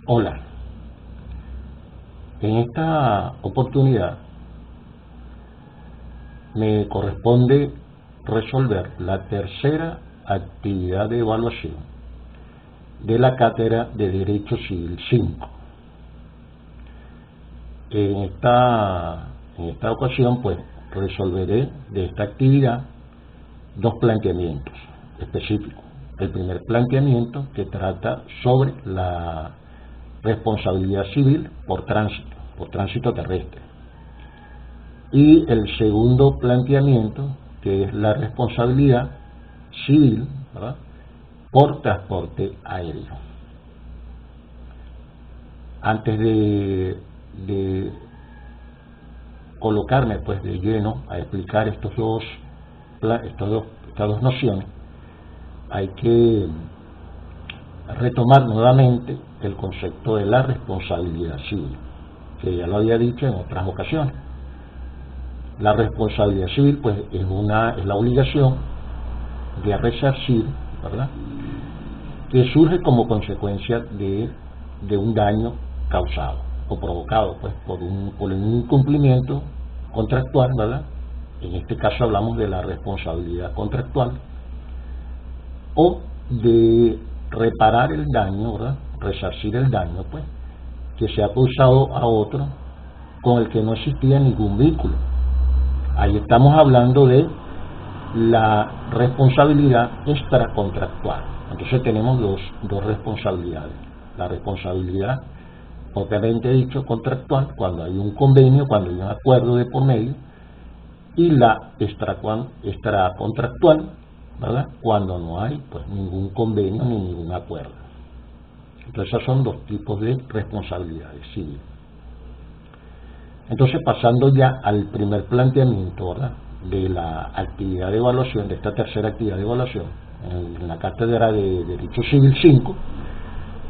Hola, en esta oportunidad me corresponde resolver la tercera actividad de evaluación de la cátedra de Derecho Civil 5. En esta ocasión, pues, resolveré de esta actividad dos planteamientos específicos. El primer planteamiento, que trata sobre la responsabilidad civil por tránsito terrestre. Y el segundo planteamiento, que es la responsabilidad civil, ¿verdad?, por transporte aéreo. Antes de colocarme pues de lleno a explicar estas dos nociones, hay que retomar nuevamente el concepto de la responsabilidad civil, que ya lo había dicho en otras ocasiones. La responsabilidad civil, pues, es la obligación de resarcir, ¿verdad?, que surge como consecuencia de un daño causado o provocado, pues, por un incumplimiento contractual, ¿verdad? En este caso hablamos de la responsabilidad contractual, o de reparar el daño, ¿verdad?, resarcir el daño, pues, que se ha causado a otro con el que no existía ningún vínculo. Ahí estamos hablando de la responsabilidad extracontractual. Entonces tenemos dos responsabilidades: la responsabilidad propiamente dicho contractual, cuando hay un convenio, cuando hay un acuerdo de por medio, y la extracontractual, ¿verdad?, cuando no hay pues ningún convenio ni ningún acuerdo. Entonces esos son dos tipos de responsabilidades civiles. Entonces, pasando ya al primer planteamiento, ¿verdad?, de la actividad de evaluación, de esta tercera actividad de evaluación, en la cátedra de Derecho Civil 5,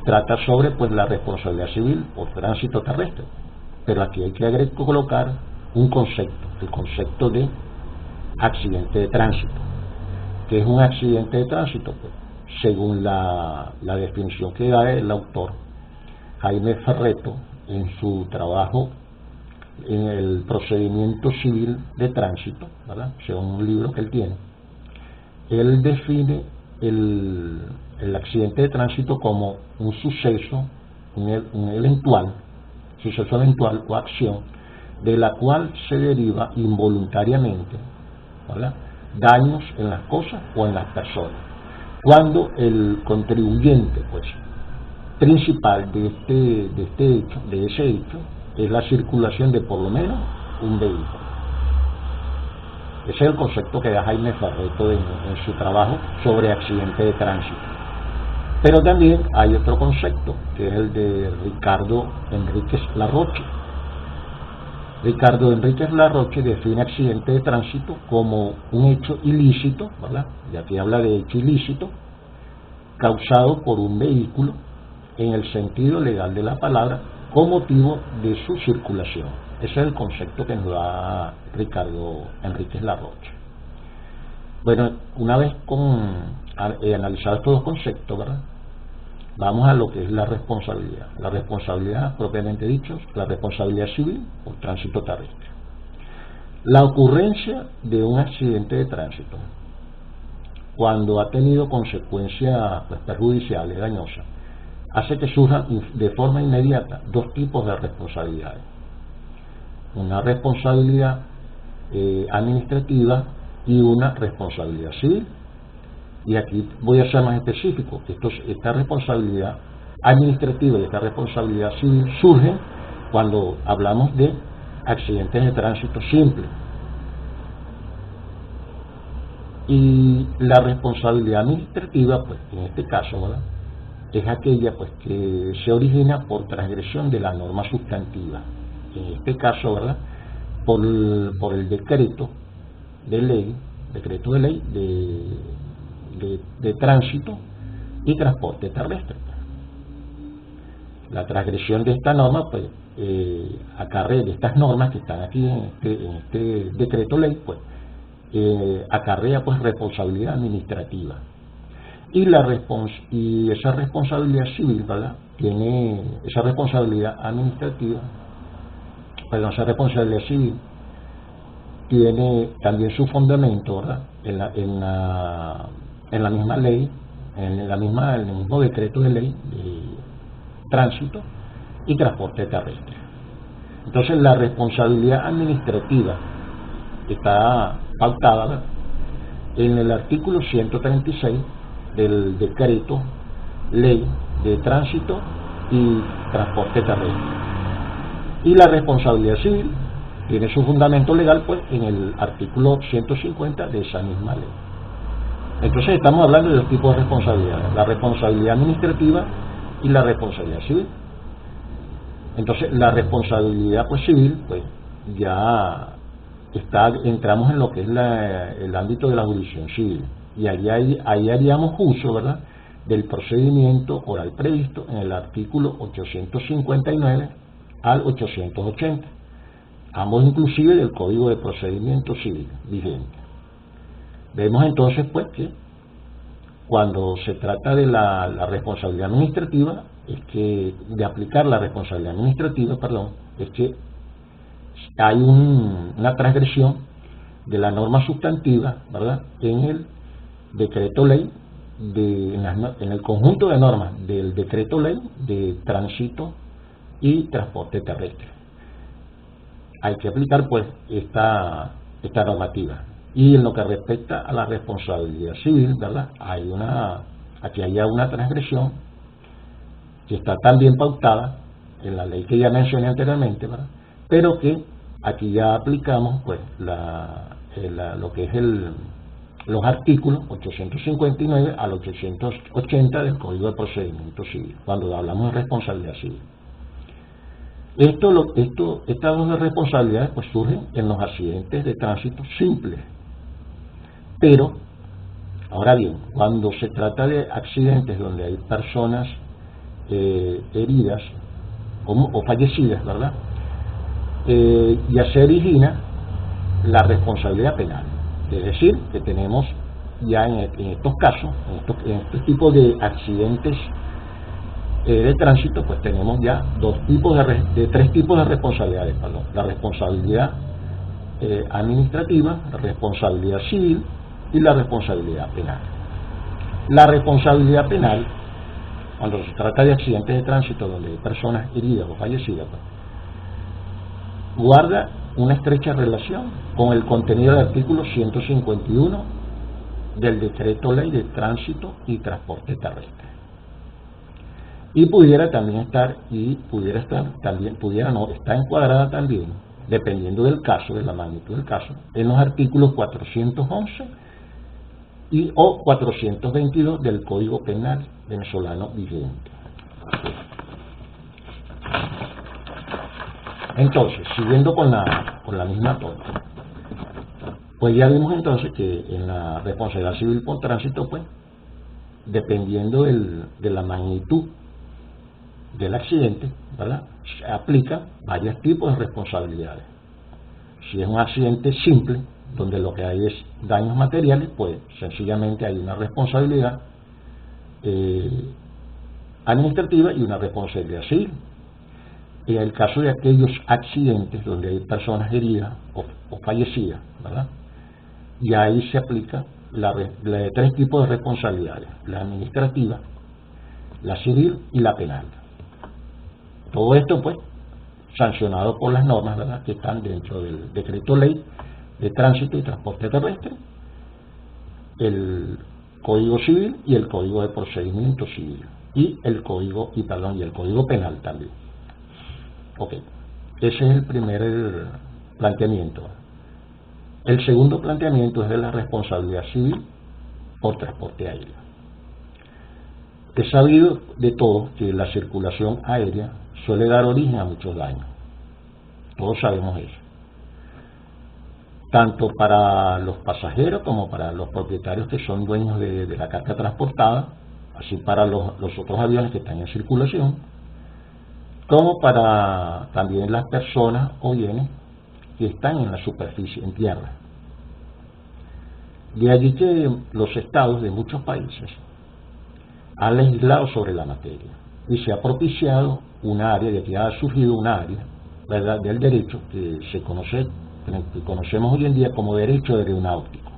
trata sobre pues la responsabilidad civil por tránsito terrestre. Pero aquí hay que colocar un concepto, el concepto de accidente de tránsito. ¿Qué es un accidente de tránsito? Pues, según la definición que da el autor Jaime Ferretto en su trabajo en el procedimiento civil de tránsito, ¿verdad?, según un libro que él tiene, él define el accidente de tránsito como un suceso, un eventual o acción de la cual se deriva involuntariamente, ¿verdad?, daños en las cosas o en las personas, cuando el contribuyente pues principal de ese hecho es la circulación de por lo menos un vehículo. Ese es el concepto que da Jaime Ferretto en su trabajo sobre accidente de tránsito. Pero también hay otro concepto, que es el de Ricardo Enríquez Larroche. Ricardo Enríquez Larroche define accidente de tránsito como un hecho ilícito, ¿verdad?, y aquí habla de hecho ilícito, causado por un vehículo en el sentido legal de la palabra, con motivo de su circulación. Ese es el concepto que nos da Ricardo Enríquez Larroche. Bueno, una vez analizado estos dos conceptos, ¿verdad?, vamos a lo que es la responsabilidad. La responsabilidad, propiamente dicho, la responsabilidad civil por tránsito terrestre. La ocurrencia de un accidente de tránsito, cuando ha tenido consecuencias pues, perjudiciales, dañosas, hace que surjan de forma inmediata dos tipos de responsabilidades: una responsabilidad administrativa y una responsabilidad civil. Y aquí voy a ser más específico. Esta responsabilidad administrativa y esta responsabilidad civil surgen cuando hablamos de accidentes de tránsito simples. Y la responsabilidad administrativa, pues en este caso, ¿verdad?, es aquella pues que se origina por transgresión de la norma sustantiva. En este caso, ¿verdad?, por el decreto de ley de tránsito y transporte terrestre. La transgresión de esta norma, pues, acarrea, de estas normas que están aquí en este decreto ley, pues, acarrea pues responsabilidad administrativa. y esa responsabilidad civil, ¿verdad? Tiene esa responsabilidad administrativa, perdón, esa responsabilidad civil tiene también su fundamento, ¿verdad? En la misma ley, en el mismo decreto de ley de tránsito y transporte terrestre. Entonces la responsabilidad administrativa está pautada, ¿verdad?, en el artículo 136 del decreto ley de tránsito y transporte terrestre. Y la responsabilidad civil tiene su fundamento legal pues en el artículo 150 de esa misma ley. Entonces estamos hablando de dos tipos de responsabilidades: la responsabilidad administrativa y la responsabilidad civil. Entonces la responsabilidad pues civil pues ya entramos en lo que es el ámbito de la jurisdicción civil, y ahí haríamos uso, ¿verdad?, del procedimiento oral previsto en el artículo 859 al 880, ambos inclusive del Código de Procedimiento Civil vigente. Vemos entonces pues que cuando se trata de la responsabilidad administrativa, de aplicar la responsabilidad administrativa, es que hay una transgresión de la norma sustantiva, ¿verdad?, en el decreto ley, en el conjunto de normas del decreto ley de tránsito y transporte terrestre. Hay que aplicar pues esta normativa. Y en lo que respecta a la responsabilidad civil, ¿verdad?, aquí hay una transgresión que está también pautada en la ley que ya mencioné anteriormente, ¿verdad?, pero que aquí ya aplicamos pues lo que es los artículos 859 al 880 del Código de Procedimiento Civil, cuando hablamos de responsabilidad civil. Estas dos responsabilidades pues surgen en los accidentes de tránsito simples, pero ahora bien, cuando se trata de accidentes donde hay personas heridas o fallecidas, ¿verdad?, ya se origina la responsabilidad penal. Es decir, que tenemos ya en estos casos, en este tipo de accidentes de tránsito, pues tenemos ya tres tipos de responsabilidades, perdón: la responsabilidad administrativa, la responsabilidad civil y la responsabilidad penal. La responsabilidad penal, cuando se trata de accidentes de tránsito donde hay personas heridas o fallecidas, pues, guarda una estrecha relación con el contenido del artículo 151 del decreto ley de tránsito y transporte terrestre, y está encuadrada también, dependiendo del caso, de la magnitud del caso, en los artículos 411 o 422 del Código Penal venezolano vigente. Entonces, siguiendo con la misma tónica, pues ya vimos entonces que en la responsabilidad civil por tránsito, pues, dependiendo de la magnitud del accidente, ¿verdad?, se aplican varios tipos de responsabilidades. Si es un accidente simple, donde lo que hay es daños materiales, pues sencillamente hay una responsabilidad administrativa y una responsabilidad civil. En el caso de aquellos accidentes donde hay personas heridas o fallecidas, ¿verdad?, y ahí se aplica tres tipos de responsabilidades: la administrativa, la civil y la penal. Todo esto pues sancionado por las normas, ¿verdad?, que están dentro del decreto ley de tránsito y transporte terrestre, el Código Civil y el Código de Procedimiento Civil, y el Código Penal también. Ok, ese es el primer planteamiento. El segundo planteamiento es de la responsabilidad civil por transporte aéreo. Es sabido de todos que la circulación aérea suele dar origen a muchos daños. Todos sabemos eso. Tanto para los pasajeros como para los propietarios que son dueños de la carga transportada, así para los otros aviones que están en circulación, como para también las personas o bienes que están en la superficie, en tierra. De allí que los estados de muchos países ha legislado sobre la materia y se ha propiciado un área, y aquí ha surgido un área, ¿verdad?, del derecho que conocemos hoy en día como derecho aeronáutico.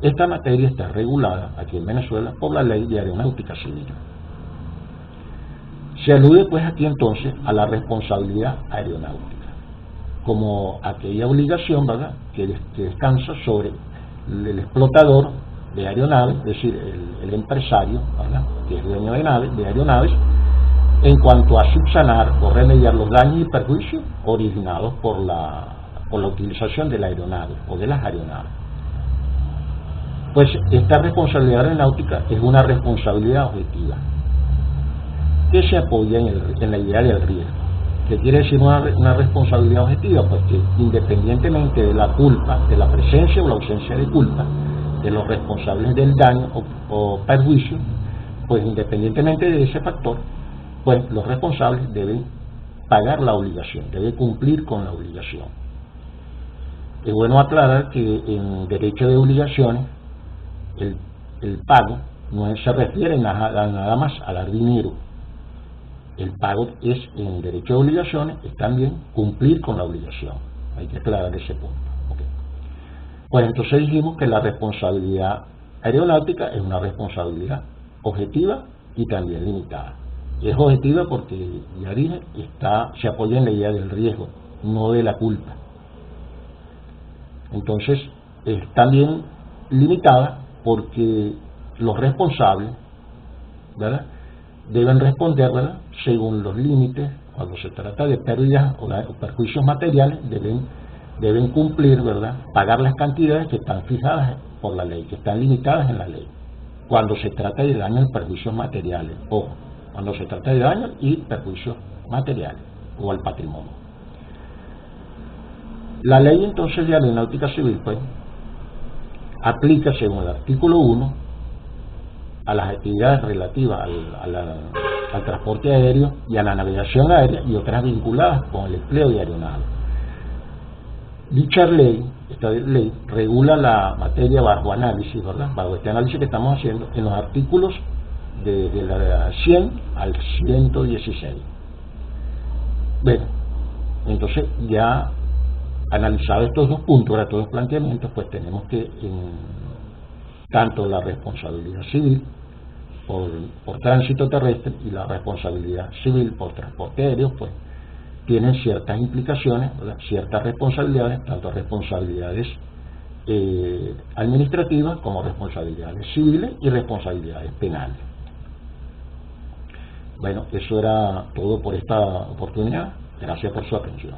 Esta materia está regulada aquí en Venezuela por la Ley de Aeronáutica Civil. Se alude pues aquí entonces a la responsabilidad aeronáutica como aquella obligación, ¿verdad?, que descansa sobre el explotador de aeronaves, es decir, el empresario, ¿verdad?, que es dueño de aeronaves, en cuanto a subsanar o remediar los daños y perjuicios originados por la utilización de la aeronave o de las aeronaves. Pues esta responsabilidad aeronáutica es una responsabilidad objetiva que se apoya en la idea del riesgo. ¿Qué quiere decir una responsabilidad objetiva? Pues que independientemente de la culpa, de la presencia o la ausencia de culpa de los responsables del daño o perjuicio, pues independientemente de ese factor, pues los responsables deben pagar la obligación, deben cumplir con la obligación. Es bueno aclarar que en derecho de obligaciones el pago no se refiere nada más a dar dinero. El pago es, en derecho de obligaciones, es también cumplir con la obligación. Hay que aclarar ese punto. Okay. Pues entonces dijimos que la responsabilidad aeronáutica es una responsabilidad objetiva y también limitada. Es objetiva porque, ya dije, se apoya en la idea del riesgo, no de la culpa. Entonces, es también limitada porque los responsables, ¿verdad?, deben responder, ¿verdad?, según los límites. Cuando se trata de pérdidas o perjuicios materiales, deben cumplir, ¿verdad?, pagar las cantidades que están fijadas por la ley, que están limitadas en la ley. Cuando se trata de daños y perjuicios materiales, ojo, cuando se trata de daños y perjuicios materiales o al patrimonio. La ley entonces de aeronáutica civil, pues, aplica según el artículo 1 a las actividades relativas al transporte aéreo y a la navegación aérea y otras vinculadas con el empleo de aeronaves. Esta ley regula la materia bajo análisis, ¿verdad?, bajo este análisis que estamos haciendo en los artículos de la 100 al 116. Bueno, entonces ya analizados estos dos puntos, estos dos planteamientos, pues tenemos que tanto la responsabilidad civil por tránsito terrestre y la responsabilidad civil por transporte aéreo, pues tienen ciertas implicaciones, ¿verdad?, ciertas responsabilidades, tanto responsabilidades administrativas como responsabilidades civiles y responsabilidades penales. Bueno, eso era todo por esta oportunidad. Gracias por su atención.